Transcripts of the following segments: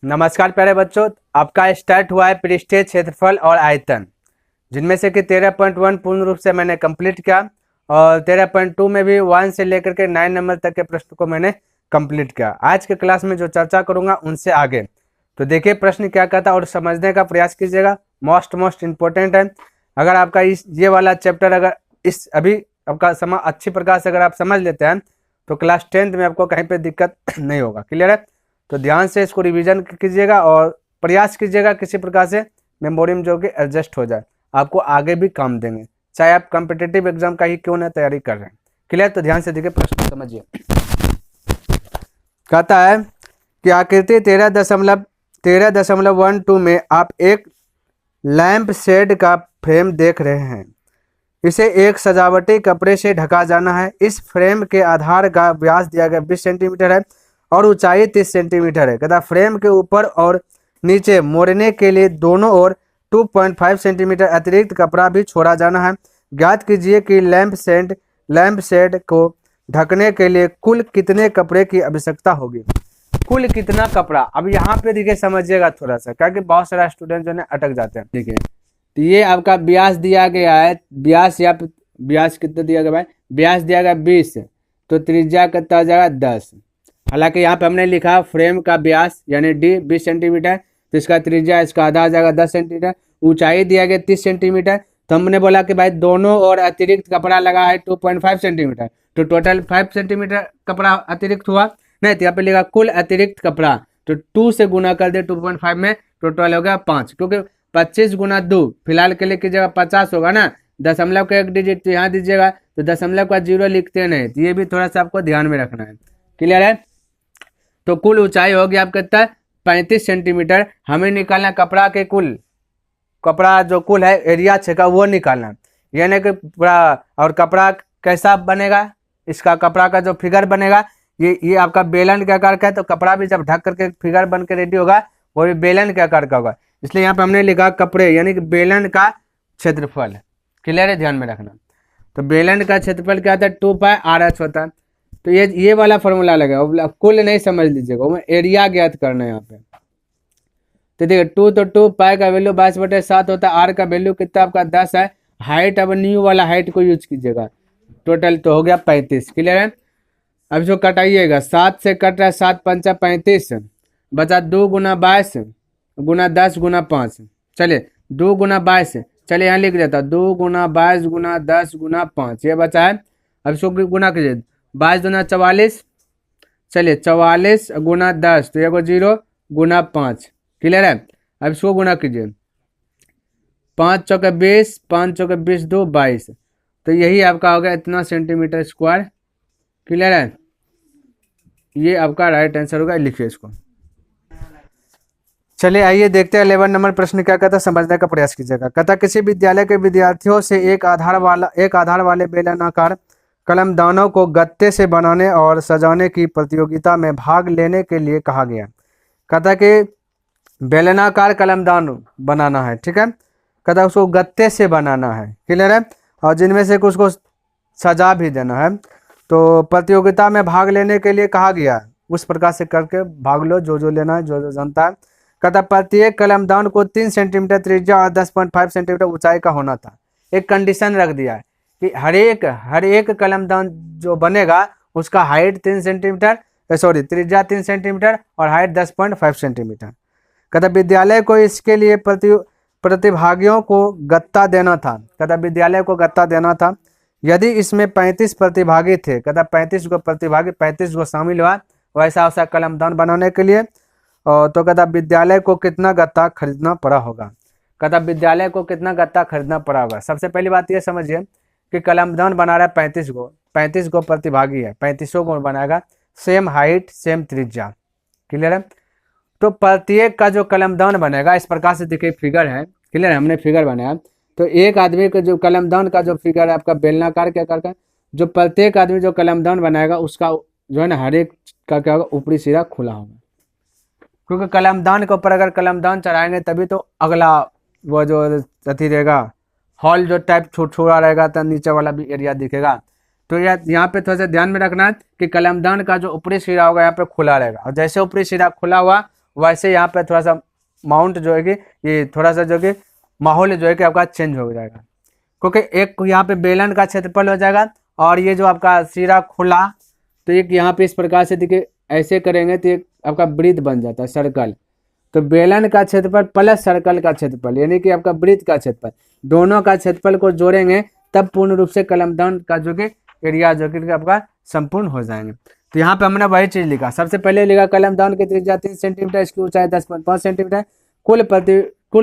नमस्कार प्यारे बच्चों, आपका स्टार्ट हुआ है पृष्ठीय क्षेत्रफल और आयतन, जिनमें से कि 13.1 पूर्ण रूप से मैंने कंप्लीट किया और 13.2 में भी 1 से लेकर के 9 नंबर तक के प्रश्न को मैंने कंप्लीट किया। आज के क्लास में जो चर्चा करूंगा उनसे आगे तो देखिए प्रश्न क्या कहता है और समझने का प्रयास कीजिएगा। मोस्ट इम्पोर्टेंट है। अगर आपका ये वाला चैप्टर अगर इस अभी आपका समय अच्छी प्रकार से अगर आप समझ लेते हैं तो क्लास 10th में आपको कहीं पे दिक्कत नहीं होगा। क्लियर है? तो ध्यान से इसको रिवीजन कीजिएगा और प्रयास कीजिएगा किसी प्रकार से मेमोरी में जो कि एडजस्ट हो जाए, आपको आगे भी काम देंगे, चाहे आप कॉम्पिटिटिव एग्जाम का ही क्यों ना तैयारी कर रहे हैं। क्लियर? तो ध्यान से देखिए प्रश्न समझिए। कहता है कि आकृति 13.12 में आप एक लैंप शेड का फ्रेम देख रहे हैं। इसे एक सजावटी कपड़े से ढका जाना है। इस फ्रेम के आधार का व्यास दिया गया 20 सेंटीमीटर है और ऊंचाई 30 सेंटीमीटर है। कहता फ्रेम के ऊपर और नीचे मोड़ने के लिए दोनों ओर 2.5 सेंटीमीटर अतिरिक्त कपड़ा भी छोड़ा जाना है। ज्ञात कीजिए कि लैंप शेड को ढकने के लिए कुल कितने कपड़े की आवश्यकता होगी। कुल कितना कपड़ा, अब यहाँ पे देखिए समझिएगा थोड़ा सा, क्योंकि बहुत सारा स्टूडेंट जो है अटक जाते हैं। देखिए तो ये आपका व्यास दिया गया है, व्यास कितना दिया गया भाई, व्यास दिया गया 20, तो त्रिज्या कितना हो जाएगा 10। हालांकि यहाँ पे हमने लिखा फ्रेम का व्यास यानी डी 20 सेंटीमीटर, तो इसका त्रिज्या इसका आधा आ जाएगा 10 सेंटीमीटर। ऊंचाई दिया गया 30 सेंटीमीटर, तो हमने बोला कि भाई दोनों और अतिरिक्त कपड़ा लगा है 2.5 सेंटीमीटर, तो टोटल 5 सेंटीमीटर कपड़ा अतिरिक्त हुआ। नहीं तो यहाँ पे लिखा कुल अतिरिक्त कपड़ा, तो 2 से गुना कर दे 2.5 में, टोटल हो गया 5, क्योंकि 25 गुना 2 फिलहाल के लिए कीजिएगा 50 होगा ना। दशमलव का एक डिजिट तो यहाँ दीजिएगा, तो दशमलव का 0 लिखते नहीं, तो ये भी थोड़ा सा आपको ध्यान में रखना है। क्लियर है? तो कुल ऊंचाई होगी आपका कितना, 35 सेंटीमीटर। हमें निकालना कपड़ा के कपड़ा जो कुल है एरिया छेका वो निकालना, यानी कि पूरा। और कपड़ा कैसा बनेगा, इसका कपड़ा का जो फिगर बनेगा ये आपका बेलन के आकार का है, तो कपड़ा भी जब ढक करके फिगर बन के रेडी होगा वो भी बेलन के आकार का होगा। इसलिए यहाँ पे हमने लिखा कपड़े यानी कि बेलन का क्षेत्रफल। क्लियर है? ध्यान में रखना। तो बेलन का क्षेत्रफल क्या होता है, 2πr(h) होता है। तो ये वाला फॉर्मूला लगेगा, कुल नहीं समझ लीजिएगा, वो एरिया ज्ञात करना है यहाँ पे। तो देखिए 2 तो 2 पाई का वैल्यू 22/7 होता है, आर का वैल्यू कितना आपका 10 है। हाइट अब न्यू वाला हाइट को यूज कीजिएगा, टोटल तो हो गया 35। क्लियर है? अब जो कटाइएगा 7 से कट रहा है, 7 पंचा 35, बचा 2 गुना 22 गुना 10 गुना 5। चलिए 2 गुना 22, चलिए यहाँ लिख देता 2 गुना 22 गुना 10 गुना 5, ये बचा है। अब इसको गुना कीजिए, 22 दूना 44, चलिए 44 गुना 10, तो एगो 0 गुना 5। क्लियर है? अब इसको गुना कीजिए, 5 चौके 20, 5 चौके 20, 2 22, तो यही आपका हो गया इतना सेंटीमीटर स्क्वायर। क्लियर है? ये आपका राइट आंसर होगा, लिखिए इसको। चलिए आइए देखते हैं 11 नंबर प्रश्न क्या कहता है, समझने का प्रयास कीजिएगा। कहता किसी विद्यालय के विद्यार्थियों से एक आधार वाले बेलनाकार कलमदानों को गत्ते से बनाने और सजाने की प्रतियोगिता में भाग लेने के लिए कहा गया। कहता कि बेलनाकार कलमदान बनाना है, ठीक है। कहता उसको गत्ते से बनाना है। क्लियर है? और जिनमें से कुछ को सजा भी देना है, तो प्रतियोगिता में भाग लेने के लिए कहा गया। उस प्रकार से करके भाग लो, जो लेना है, जो जानता है। कहता प्रत्येक कलमदान को 3 सेंटीमीटर त्रिज्या और 10.5 सेंटीमीटर ऊंचाई का होना था। एक कंडीशन रख दिया है कि हर एक कलमदान जो बनेगा उसका हाइट 3 सेंटीमीटर, त्रिज्या 3 सेंटीमीटर और हाइट 10.5 सेंटीमीटर। कहता विद्यालय को इसके लिए प्रतिभागियों को गत्ता देना था। कहता विद्यालय को गत्ता देना था। यदि इसमें 35 प्रतिभागी थे, कहता 35 गो प्रतिभागी 35 गो शामिल हुआ वैसा कलमदान बनाने के लिए, तो कहता विद्यालय को कितना गत्ता खरीदना पड़ा होगा। कहता विद्यालय को कितना गत्ता खरीदना पड़ा होगा। सबसे पहली बात ये समझिए कि कलमदान बना रहा है 35 गो प्रतिभागी है, 35 गो बनाएगा, सेम हाइट सेम त्रिज्या। क्लियर है? तो प्रत्येक का जो कलमदान बनेगा इस प्रकार से देखिए फिगर है। क्लियर है? हमने फिगर बनाया, तो एक आदमी का जो कलमदान का जो फिगर है आपका बेलनाकार क्या करता है, जो प्रत्येक आदमी जो कलमदान बनाएगा उसका जो है ना हर एक का क्या होगा, ऊपरी सिरा खुला होगा। क्योंकि कलमदान के ऊपर अगर कलमदान चढ़ाएंगे तभी तो अगला वो जो अथी रहेगा, हॉल जो टाइप छोटा रहेगा तो नीचे वाला भी एरिया दिखेगा। तो यहाँ पे थोड़ा सा ध्यान में रखना है कि कलमदान का जो ऊपरी सिरा होगा यहाँ पे खुला रहेगा, और जैसे ऊपरी सिरा खुला हुआ वैसे यहाँ पे थोड़ा सा माउंट जो है कि ये थोड़ा सा जो कि माहौल जो है कि आपका चेंज हो जाएगा, क्योंकि एक यहाँ पे बेलन का क्षेत्रफल हो जाएगा और ये जो आपका सिरा खुला, तो एक यहाँ पे इस प्रकार से देखिए ऐसे करेंगे तो एक आपका वृत्त बन जाता है, सर्कल। तो बेलन का क्षेत्रफल प्लस सर्कल का क्षेत्रफल यानी कि आपका वृत्त का क्षेत्रफल, दोनों का क्षेत्रफल को जोड़ेंगे तब पूर्ण रूप से कलमदान का जो कि एरिया जो कि आपका संपूर्ण हो जाएंगे। तो यहाँ पे हमने वही चीज लिखा, सबसे पहले लिखा कलमदान की त्रिज्या 3 सेंटीमीटर, इसकी ऊंचाई 10.5 सेंटीमीटर, कुल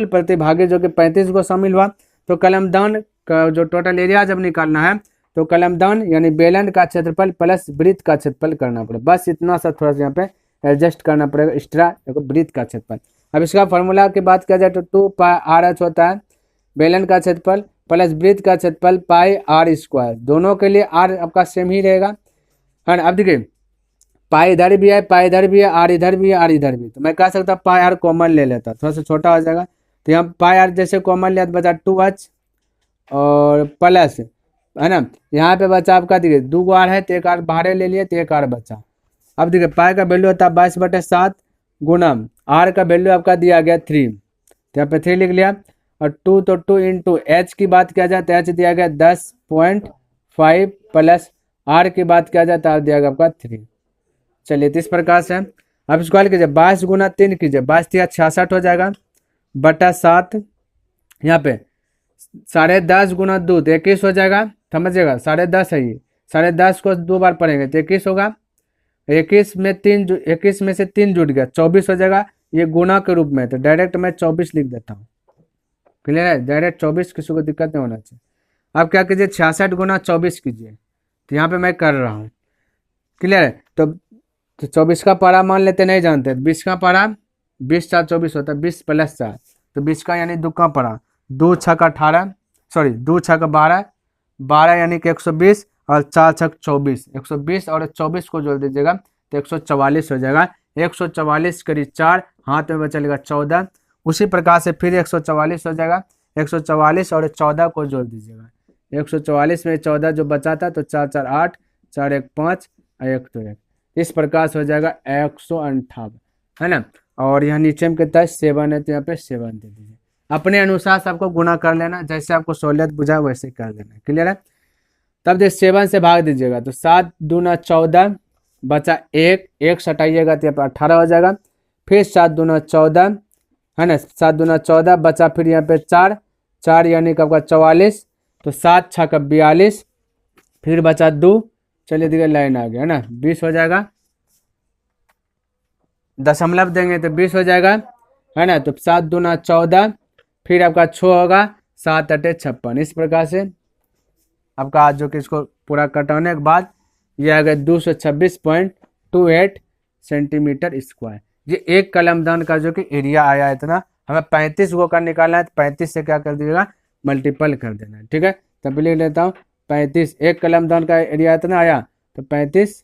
प्रतिभागी जो कि 35 को शामिल हुआ। तो कलमदान का जो टोटल एरिया जब निकालना है तो कलमदान यानी बेलन का क्षेत्रफल प्लस वृत्त का क्षेत्रफल करना पड़ेगा, बस इतना सा थोड़ा सा यहाँ पे एडजस्ट करना पड़ेगा एक्स्ट्रा, वृत्त का क्षेत्रफल। अब इसका फॉर्मूला की बात किया जाए तो 2πr होता है बेलन का क्षेत्रफल प्लस वृत्त का क्षेत्रफल πr², दोनों के लिए r आपका सेम ही रहेगा, है ना। अब देखिए पाई इधर भी है, पाई इधर भी है, आर इधर भी है, आर इधर भी, तो मैं कह सकता पाई आर कॉमन ले लेता, थोड़ा सा छोटा हो जाएगा। तो यहाँ पाई आर जैसे कॉमन लिया तो बचा 2h और प्लस, है ना, यहाँ पे बचा आपका देखिए 2 आर है तो एक आर बाहर ले लिए तो एक आर बचा। अब देखिए पाई का वैल्यू होता है 22/7 गुना आर का वैल्यू आपका दिया गया 3, तो यहाँ पे 3 लिख लिया, और 2 तो 2 इंटू एच की बात किया जाए तो एच दिया गया 10.5 प्लस आर की बात किया जाए तो आर दिया गया आपका 3। चलिए तो इस प्रकार से अब इसको हल कीजिए, 22 गुना 3 कीजिए, 22 66 हो जाएगा बटा 7, यहाँ पे 10.5 गुना 2 तो 21 हो जाएगा, समझिएगा 10.5 है ये, 10.5 को 2 बार पढ़ेंगे तो 21 होगा, 21 में से 3 जुट गया 24 हो जाएगा, ये गुना के रूप में, तो डायरेक्ट मैं 24 लिख देता हूँ, क्लियर है, डायरेक्ट 24, किसी को दिक्कत नहीं होना चाहिए। अब क्या कीजिए 66 गुना 24 कीजिए, तो यहाँ पे मैं कर रहा हूँ, क्लियर है। तो 24 का पारा मान लेते नहीं जानते, 20 का पारा 20 4 24 होता है, 20 प्लस 4 तो 20 का यानी 2 का पारा, 2 6 का 18, सॉरी 2 6 का 12, 12 यानी कि 120 और 4 6 24, 120 और 24 को जोड़ दीजिएगा तो 144 हो जाएगा, 144 करीब 4 हाथ में बचेगा 14, उसी प्रकार से फिर 144 हो जाएगा, 144 और 14 को जोड़ दीजिएगा, 144 में 14 जो बचा था तो 4 4 8, 4 1 5 और 1 2 1, इस प्रकार से हो जाएगा 158, है ना। और यहाँ नीचे में कितना है 7 है तो यहाँ पे 7 दे दीजिए, अपने अनुसार से आपको गुना कर लेना, जैसे आपको सहूलियत बुझा वैसे कर लेना, क्लियर है। तब जब 7 से भाग दीजिएगा तो 7 दूना 14 बचा 1 सटाइएगा तो यहाँ पे 18 हो जाएगा, फिर 7 दूना 14, है ना, 7 दूना 14 बचा, फिर यहाँ पे 4 यानी कि आपका 44, तो 7 6 का 42, फिर बचा 2, चलिए देखिए लाइन आ गया, है ना, 20 हो जाएगा, दशमलव देंगे तो 20 हो जाएगा, है ना। तो 7 दूना 14, फिर आपका 6 होगा, 7 8 56, इस प्रकार से आपका आज जो कि इसको पूरा कटाने के बाद ये आ गया 226.28 सेंटीमीटर स्क्वायर। ये एक कलमदान का जो कि एरिया आया इतना, हमें 35 गो का निकालना है तो 35 से क्या कर दीजिएगा मल्टीपल कर देना है, ठीक है। तब लिख लेता हूँ 35, एक कलमदान का एरिया इतना आया तो 35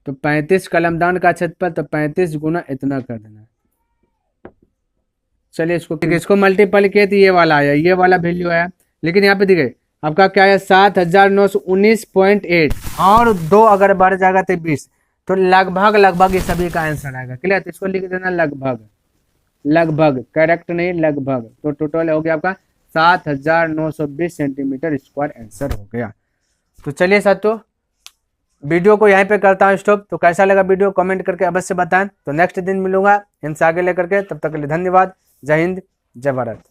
तो 35 कलमदान का क्षेत्रफल, तो 35 गुना इतना कर देना। चलिए इसको मल्टीपल किए तो ये वाला आया, ये वाला वैल्यू आया, लेकिन यहाँ पे देखिए आपका क्या है 7919.8 और 2 अगर बढ़ जाएगा तो 20, तो लगभग ये सभी का आंसर आएगा, क्लियर। तो इसको लिख देना लगभग करेक्ट नहीं लगभग, तो टोटल हो गया आपका 7920 सेंटीमीटर स्क्वायर आंसर हो गया। तो चलिए साथियों वीडियो को यहीं पे करता हूँ स्टॉप। तो कैसा लगा वीडियो कमेंट करके अवश्य बताएं। तो नेक्स्ट दिन मिलूंगा इनसे आगे लेकर के, तब तक के लिए धन्यवाद। जय हिंद, जय भारत।